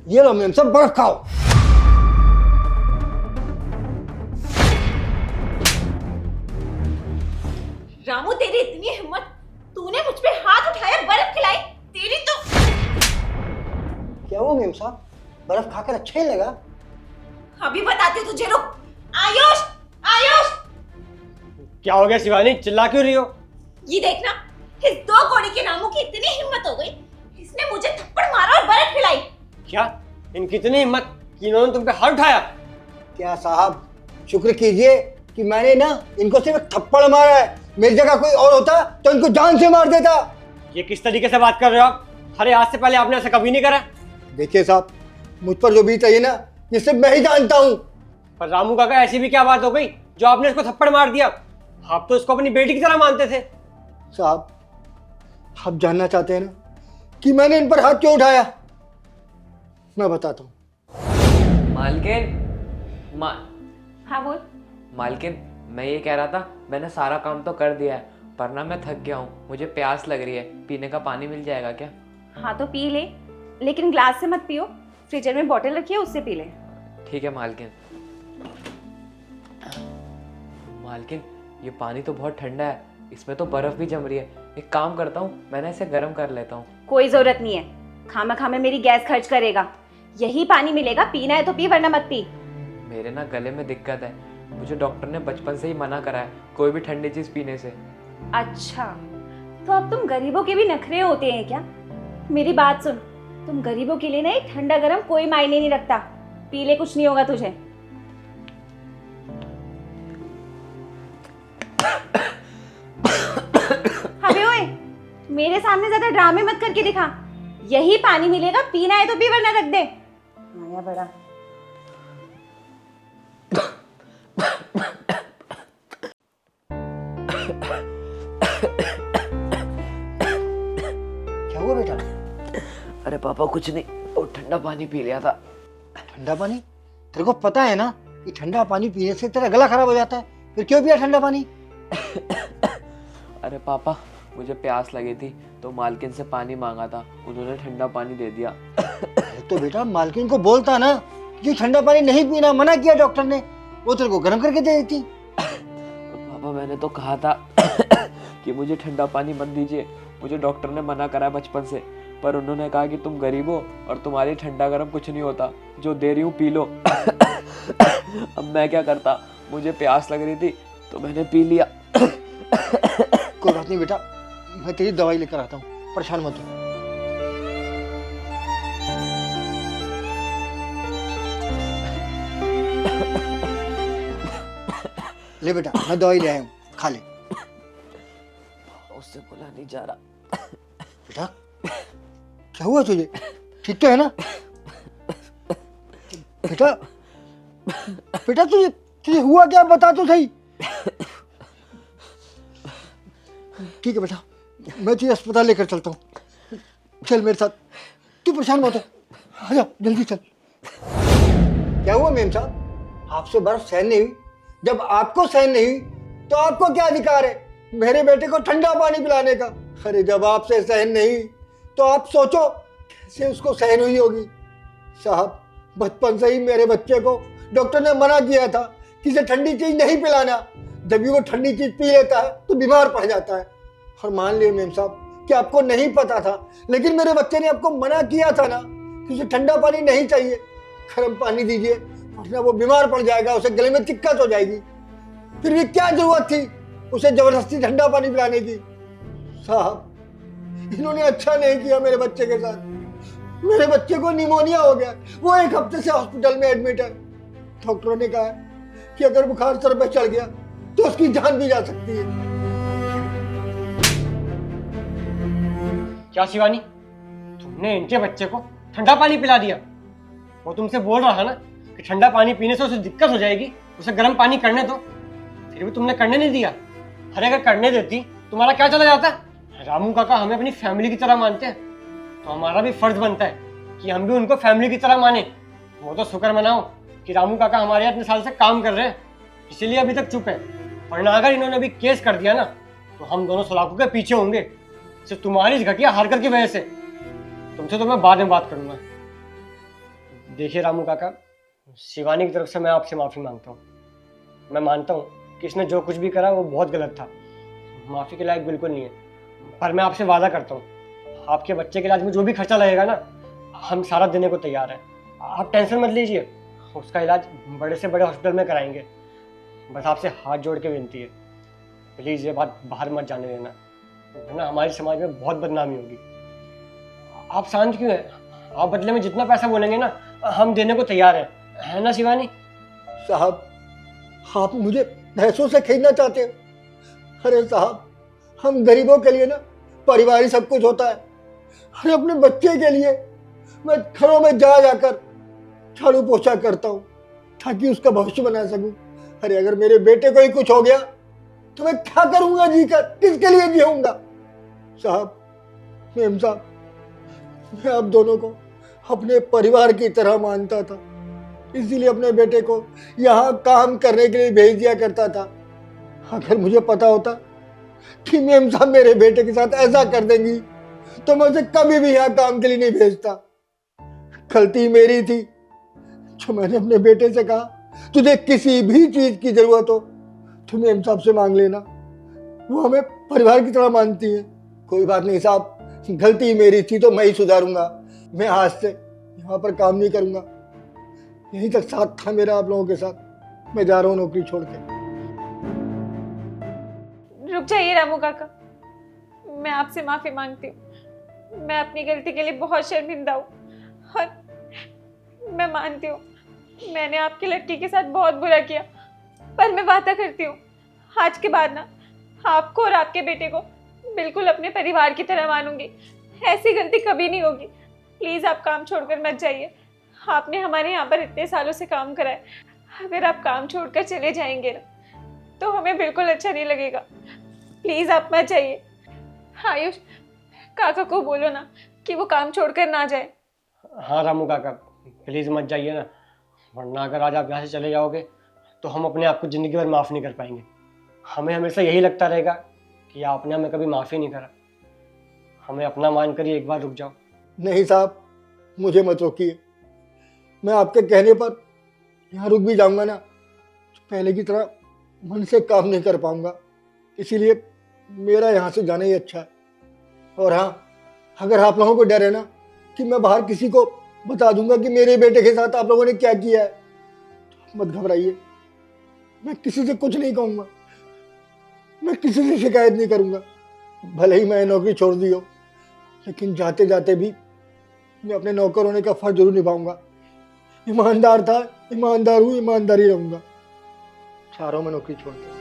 ये लो मेम साहब, बर्फ खाओ। रामू तेरी इतनी हिम्मत, तूने मुझ पे हाथ उठाया, बर्फ खिलाई, तेरी तो। क्या हुआ मेम साहब, बर्फ खाकर अच्छा ही लगा? अभी बताती हूँ तुझे, रुक। आयुष, आयुष, क्या हो गया शिवानी, चिल्ला क्यों रही हो? ये देखना, इस दो कौड़ी के रामू की इतनी हिम्मत हो गई, इसने मुझे थप्पड़ मारा और बर्फ खिलाई। क्या इनकी इतनी हिम्मत कि इन्होंने तुम पे हाथ उठाया? क्या साहब, शुक्र कीजिए कि मैंने ना इनको सिर्फ थप्पड़ मारा है। मेरी जगह कोई और होता तो इनको जान से मार देता। ये किस तरीके से बात कर रहे हो आप? अरे आज से पहले आपने ऐसा कभी नहीं करा। देखिए साहब, मुझ पर जो बीत रही है ना, ये सिर्फ मैं ही जानता हूँ। पर रामू काका, ऐसी भी क्या बात हो गई जो आपने इसको थप्पड़ मार दिया? आप तो इसको अपनी बेटी की तरह मानते थे। साहब, आप जानना चाहते हैं ना कि मैंने इन पर हाथ क्यों उठाया? मैं बताता हूँ। मालकिन, हाँ बोल। मालकिन, मैं ये कह रहा था, मैंने सारा काम तो कर दिया है, पर ना मैं थक गया हूँ, मुझे प्यास लग रही है, पीने का पानी मिल जाएगा क्या? हाँ तो पी ले, लेकिन ग्लास से मत पियो, फ्रीजर में बॉटल रखी है, उससे पी ले। ठीक है मालकिन। मालकिन, ये पानी तो बहुत ठंडा है, इसमें तो बर्फ भी जम रही है। एक काम करता हूँ, मैंने इसे गर्म कर लेता हूँ। कोई जरूरत नहीं है, खामा खामे मेरी गैस खर्च करेगा। यही पानी मिलेगा, पीना है तो पी, वरना मत पी। मेरे ना गले में दिक्कत है, मुझे डॉक्टर ने बचपन से ही मना करा है कोई भी ठंडी चीज पीने से। अच्छा, तो अब तुम गरीबों के भी नखरे होते हैं क्या? मेरी बात सुन, तुम गरीबों के लिए ना एक ठंडा गरम कोई मायने नहीं रखता। पी ले, कुछ नहीं होगा तुझे। अबे ओए, मेरे सामने ज्यादा ड्रामे मत करके दिखा। यही पानी मिलेगा, पीना है तो पी, वरना रख दे। आया बड़ा। क्या हुआ बेटा? अरे पापा कुछ नहीं, वो ठंडा पानी पी लिया था। ठंडा पानी? तेरे को पता है ना कि ठंडा पानी पीने से तेरा गला खराब हो जाता है, फिर क्यों पिया ठंडा पानी? अरे पापा, मुझे प्यास लगी थी तो मालकिन से पानी मांगा था, उन्होंने ठंडा पानी दे दिया। तो बेटा मालकिन को बोलता ना कि ठंडा पानी नहीं पीना, मना किया डॉक्टर ने, वो तेरे को गर्म करके दे देती। पापा मैंने तो कहा था कि मुझे ठंडा पानी मत दीजिए, मुझे डॉक्टर ने मना करा बचपन से, पर उन्होंने कहा कि तुम गरीब हो और तुम्हारी ठंडा गर्म कुछ नहीं होता, जो दे रही हूँ पी लो। अब मैं क्या करता, मुझे प्यास लग रही थी तो मैंने पी लिया। कोई बात नहीं बेटा, मैं तेरी दवाई लेकर आता हूँ, परेशान मत हो। ले बेटा, मैं दवाई ले आया हूँ, खा ले। उससे बोला नहीं जा रहा। बेटा क्या हुआ तुझे, ठीक तो है ना? बेटा बेटा तुझे तुझे हुआ क्या, बता तो सही। ठीक है बेटा, मैं तुझे अस्पताल लेकर चलता हूँ, चल मेरे साथ, तू परेशान मत हो, आजा जल्दी चल। क्या हुआ मेम साहब, आपसे बर्फ सहन नहीं हुई? जब आपको सहन नहीं हुई तो आपको क्या अधिकार है मेरे बेटे को ठंडा पानी पिलाने का? अरे जब आपसे सहन नहीं हुई तो आप सोचो कैसे उसको सहन हुई होगी। साहब, बचपन से ही मेरे बच्चे को डॉक्टर ने मना किया था कि इसे ठंडी चीज नहीं पिलाना, जब भी वो ठंडी चीज पी लेता है तो बीमार पड़ जाता है। और मान लिया मेम साहब कि आपको नहीं पता था, लेकिन मेरे बच्चे ने आपको मना किया था ना कि उसे ठंडा पानी नहीं चाहिए, गर्म पानी दीजिए, वरना वो बीमार पड़ जाएगा, उसे गले में दिक्कत हो जाएगी। फिर भी क्या जरूरत थी उसे जबरदस्ती ठंडा पानी पिलाने की? साहब, इन्होंने अच्छा नहीं किया मेरे बच्चे के साथ। मेरे बच्चे को निमोनिया हो गया, वो 1 हफ्ते से हॉस्पिटल में एडमिट है। डॉक्टरों ने कहा है कि अगर बुखार सर पे चढ़ गया तो उसकी जान भी जा सकती है। क्या शिवानी, तुमने इनके बच्चे को ठंडा पानी पिला दिया? वो तुमसे बोल रहा है ना कि ठंडा पानी पीने से उसे दिक्कत हो जाएगी, उसे गर्म पानी करने दो, फिर भी तुमने करने नहीं दिया। अरे अगर करने देती तुम्हारा क्या चला जाता? रामू काका हमें अपनी फैमिली की तरह मानते हैं, तो हमारा भी फर्ज बनता है कि हम भी उनको फैमिली की तरह माने। वो तो शुक्र मनाओ कि रामू काका हमारे यहाँ इतने साल से काम कर रहे हैं, इसीलिए अभी तक चुप है, वरना अगर इन्होंने अभी केस कर दिया ना तो हम दोनों सलाखों के पीछे होंगे, सिर्फ तुम्हारी इस घटिया हरकत की वजह से। तुमसे तो मैं बाद में बात करूंगा। देखिए रामू काका, शिवानी की तरफ से मैं आपसे माफ़ी मांगता हूँ। मैं मानता हूँ कि इसने जो कुछ भी करा वो बहुत गलत था, माफ़ी के लायक बिल्कुल नहीं है। पर मैं आपसे वादा करता हूँ, आपके बच्चे के इलाज में जो भी खर्चा लगेगा ना, हम सारा देने को तैयार हैं। आप टेंशन मत लीजिए, उसका इलाज बड़े से बड़े हॉस्पिटल में कराएंगे। बस आपसे हाथ जोड़ के विनती है, प्लीज़ ये बात बाहर मत जाने देना, वरना हमारे समाज में बहुत बदनामी होगी। आप शांत क्यों हैं? आप बदले में जितना पैसा बोलेंगे ना, हम देने को तैयार हैं, है ना शिवानी? साहब, आप मुझे पैसों से खरीदना चाहते हो? अरे साहब, हम गरीबों के लिए ना परिवार ही सब कुछ होता है। अरे अपने बच्चे के लिए मैं घरों में जा जाकर झाड़ू पोछा करता हूँ ताकि उसका भविष्य बना सकूं। अरे अगर मेरे बेटे को ही कुछ हो गया तो मैं क्या करूंगा जीकर? किसके लिए जीऊंगा? साहब, मेम साहब, मैं आप दोनों को अपने परिवार की तरह मानता था, इसीलिए अपने बेटे को यहाँ काम करने के लिए भेज दिया करता था। अगर मुझे पता होता कि मेम साहब मेरे बेटे के साथ ऐसा कर देंगी तो मैं उसे कभी भी यहाँ काम के लिए नहीं भेजता। गलती मेरी थी जो मैंने अपने बेटे से कहा तुझे किसी भी चीज की जरूरत हो तो मेम साहब से मांग लेना। वो हमें परिवार की तरह मानती है। कोई बात नहीं साहब, गलती मेरी थी तो मैं ही सुधारूंगा। मैं आज से यहाँ पर काम नहीं करूंगा। यहीं तक साथ था मेरा आप लोगों के साथ। मैं जा रहा हूँ नौकरी छोड़ के। रुक जाइए रामू काका, मैं आपसे माफी मांगती हूँ। मैं अपनी गलती के लिए बहुत शर्मिंदा हूँ और मैं मानती हूँ मैंने आपकी लड़की के साथ बहुत बुरा किया, पर मैं वादा करती हूँ आज के बाद ना आपको और आपके बेटे को बिल्कुल अपने परिवार की तरह मानूंगी। ऐसी गलती कभी नहीं होगी। प्लीज़ आप काम छोड़कर मत जाइए। आपने हमारे यहाँ पर इतने सालों से काम करा है, अगर आप काम छोड़कर चले जाएंगे ना तो हमें बिल्कुल अच्छा नहीं लगेगा। प्लीज़ आप मत जाइए। आयुष, काका को बोलो ना कि वो काम छोड़कर ना जाए। हाँ रामू काका, प्लीज़ मत जाइए ना, वरना अगर आज आप यहाँ से चले जाओगे तो हम अपने आप को ज़िंदगी भर माफ़ नहीं कर पाएंगे। हमें हमेशा यही लगता रहेगा कि आपने हमें कभी माफ़ी नहीं करा। हमें अपना मान कर एक बार रुक जाओ। नहीं साहब, मुझे मत रोकिए। मैं आपके कहने पर यहाँ रुक भी जाऊंगा ना तो पहले की तरह मन से काम नहीं कर पाऊंगा, इसीलिए मेरा यहाँ से जाना ही अच्छा है। और हाँ, अगर आप लोगों को डर है ना कि मैं बाहर किसी को बता दूंगा कि मेरे बेटे के साथ आप लोगों ने क्या किया है, तो मत घबराइए। मैं किसी से कुछ नहीं कहूँगा, मैं किसी से शिकायत नहीं करूँगा। भले ही मैं नौकरी छोड़ दी हो, लेकिन जाते जाते भी मैं अपने नौकर होने का फर्ज जरूर निभाऊंगा। ईमानदार था, ईमानदार हूँ, ईमानदार ही रहूँगा। चाह रहा हूँ मैं नौकरी छोड़ के।